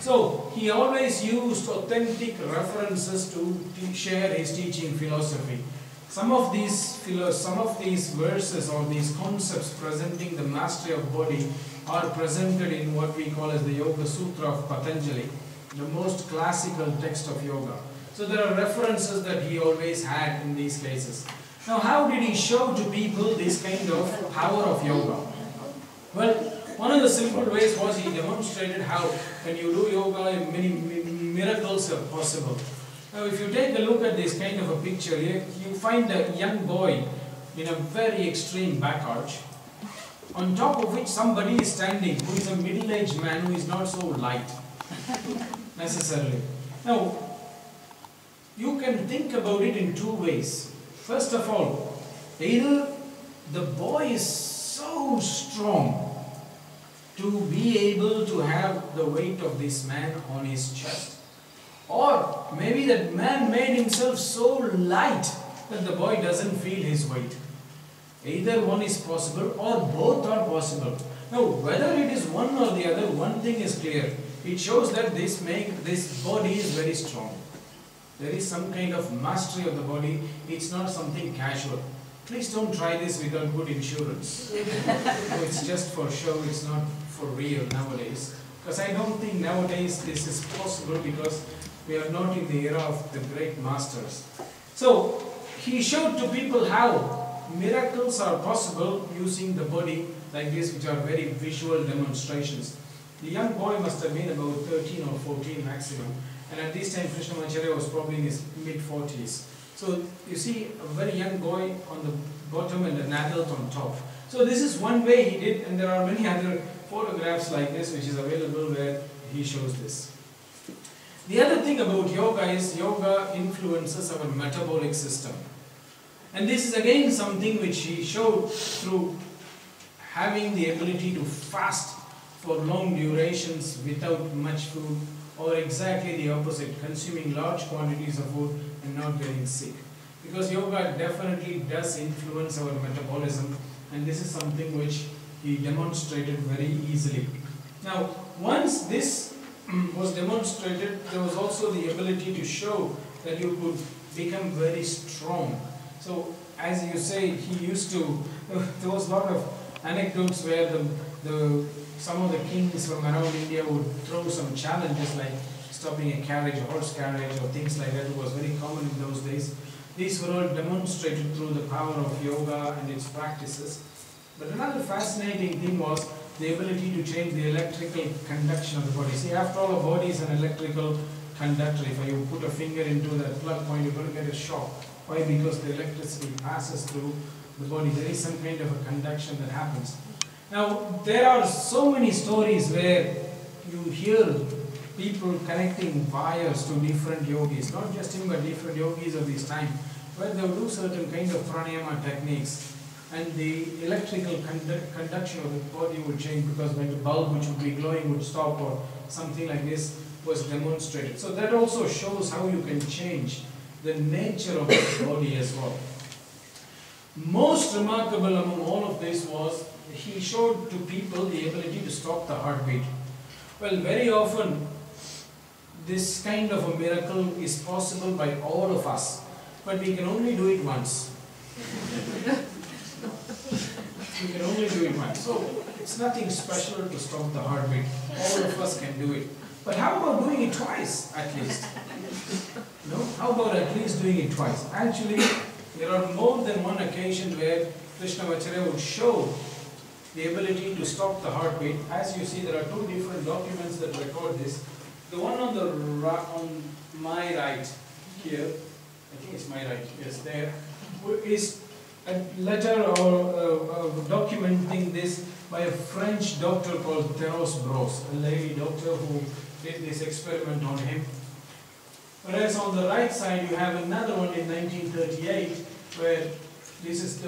So he always used authentic references to share his teaching philosophy. Some of these verses or these concepts presenting the mastery of body are presented in what we call as the Yoga Sutra of Patanjali, the most classical text of yoga. So there are references that he always had in these cases. Now, how did he show to people this kind of power of yoga? Well, one of the simple ways was he demonstrated how when you do yoga, many miracles are possible. Now, if you take a look at this kind of a picture here, you find a young boy in a very extreme back arch, on top of which somebody is standing who is a middle-aged man who is not so light necessarily. Now, you can think about it in two ways. First of all, either the boy is so strong to be able to have the weight of this man on his chest, or maybe that man made himself so light that the boy doesn't feel his weight. Either one is possible or both are possible. Now, whether it is one or the other, one thing is clear. It shows that this body is very strong. There is some kind of mastery of the body. It's not something casual. Please don't try this without good insurance. No, it's just for show, it's not for real nowadays. Because I don't think nowadays this is possible because we are not in the era of the great masters. So, he showed to people how miracles are possible using the body like this, which are very visual demonstrations. The young boy must have been about 13 or 14 maximum, and at this time Krishnamacharya was probably in his mid-40s. So you see a very young boy on the bottom and an adult on top. So this is one way he did, and there are many other photographs like this which is available where he shows this. The other thing about yoga is yoga influences our metabolic system. And this is again something which he showed through having the ability to fast for long durations without much food, or exactly the opposite, consuming large quantities of food and not getting sick. Because yoga definitely does influence our metabolism, and this is something which he demonstrated very easily. Now, once this was demonstrated, there was also the ability to show that you could become very strong. So, as you say, he used to, there was a lot of anecdotes where some of the kings from around India would throw some challenges like stopping a carriage, a horse carriage, or things like that. It was very common in those days. These were all demonstrated through the power of yoga and its practices. But another fascinating thing was the ability to change the electrical conduction of the body. See, after all, a body is an electrical conductor. If you put a finger into that plug point, you're going to get a shock. Why? Because the electricity passes through the body. There is some kind of a conduction that happens. Now, there are so many stories where you hear people connecting wires to different yogis, not just him, but different yogis of this time, where they will do certain kind of pranayama techniques, and the electrical conduction of the body would change because when the bulb which would be glowing would stop, or something like this was demonstrated. So that also shows how you can change the nature of the body as well. Most remarkable among all of this was he showed to people the ability to stop the heartbeat. Well, very often this kind of a miracle is possible by all of us, but we can only do it once. We can only do it once. So it's nothing special to stop the heartbeat. All of us can do it. But how about doing it twice at least? No? How about at least doing it twice? Actually, there are more than one occasion where Krishnamacharya would show the ability to stop the heartbeat. As you see, there are two different documents that record this. The one on my right here, I think it's my right, yes, there, is a letter or documenting this by a French doctor called Theros Bros, a lady doctor who did this experiment on him. Whereas on the right side you have another one in 1938 where this is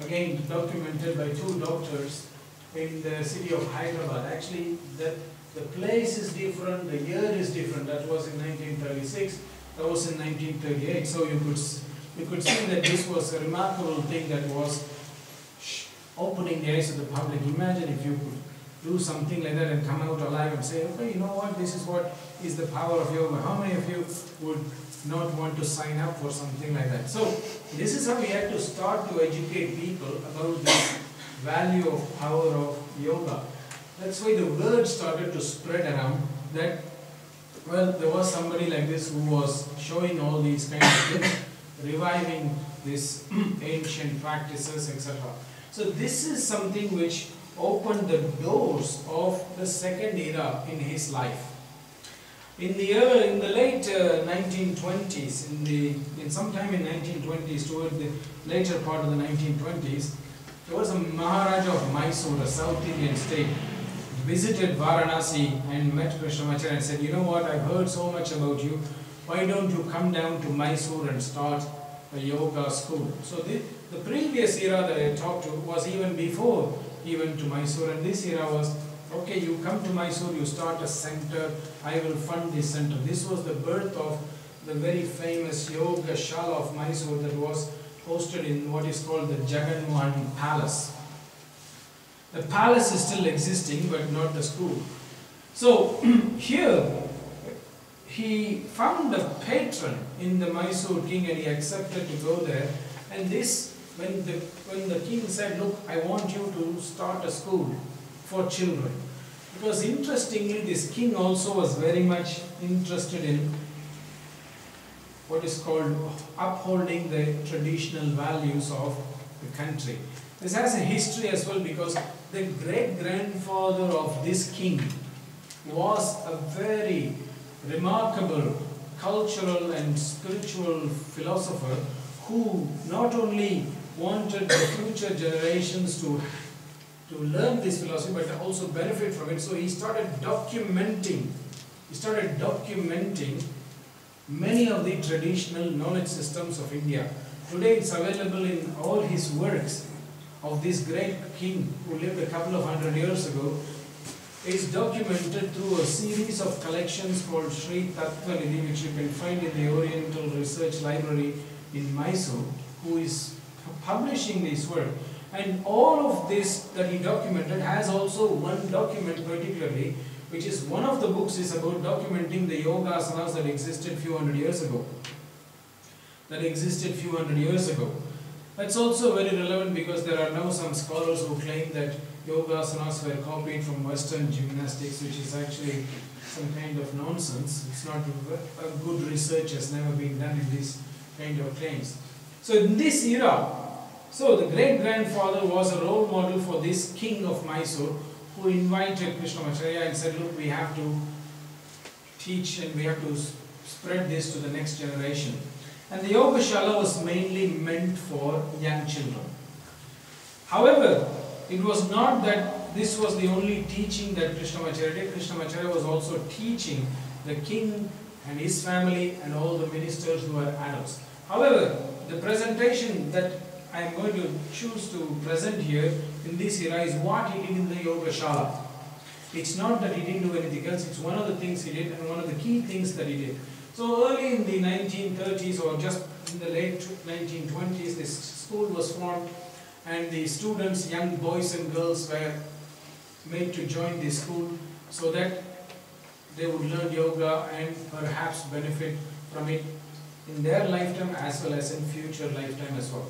again documented by two doctors in the city of Hyderabad. Actually, the place is different, the year is different. That was in 1936, that was in 1938. So you could see that this was a remarkable thing that was opening the eyes of the public. Imagine if you could do something like that and come out alive and say, okay, you know what, this is what is the power of yoga. How many of you would not want to sign up for something like that? So this is how we had to start to educate people about this value of power of yoga. That's why the word started to spread around that, well, there was somebody like this who was showing all these kind of things, reviving these ancient practices, etc. So this is something which opened the doors of the second era in his life. In the late 1920s, sometime in 1920s, toward the later part of the 1920s, there was a Maharaja of Mysore, a South Indian state, visited Varanasi and met Krishnamacharya and said, you know what, I've heard so much about you, why don't you come down to Mysore and start a yoga school? So the previous era that I talked to was even before he went to Mysore, and this era was, okay, you come to Mysore, you start a center, I will fund this center. This was the birth of the very famous Yoga Shala of Mysore that was hosted in what is called the Jagan Mohan Palace. The palace is still existing, but not the school. So here he found a patron in the Mysore king and he accepted to go there. And this, when the king said, look, I want you to start a school for children. Because interestingly, this king also was very much interested in what is called upholding the traditional values of the country. This has a history as well, because the great-grandfather of this king was a very remarkable cultural and spiritual philosopher who not only wanted the future generations to learn this philosophy but also benefit from it. So he started documenting many of the traditional knowledge systems of India. Today it's available in all his works of this great king who lived a couple of hundred years ago. Is documented through a series of collections called Sri Tattvanidhi, which you can find in the Oriental Research Library in Mysore, who is publishing this work. And all of this that he documented has also one document particularly, which is one of the books is about documenting the yoga asanas that existed few hundred years ago. That's also very relevant because there are now some scholars who claim that yoga asanas were copied from Western gymnastics, which is actually some kind of nonsense. It's not a good research has never been done in these kind of claims. So in this era, so the great-grandfather was a role model for this king of Mysore who invited Krishnamacharya and said, look, we have to teach and we have to spread this to the next generation. And the Yoga Shala was mainly meant for young children. However, it was not that this was the only teaching that Krishnamacharya did. Krishnamacharya was also teaching the king and his family and all the ministers who were adults. However, the presentation that I am going to choose to present here in this era is what he did in the Yoga Shala. It's not that he didn't do anything else, it's one of the things he did and one of the key things that he did. So early in the 1930s or just in the late 1920s, this school was formed and the students, young boys and girls, were made to join this school so that they would learn yoga and perhaps benefit from it in their lifetime as well as in future lifetime as well.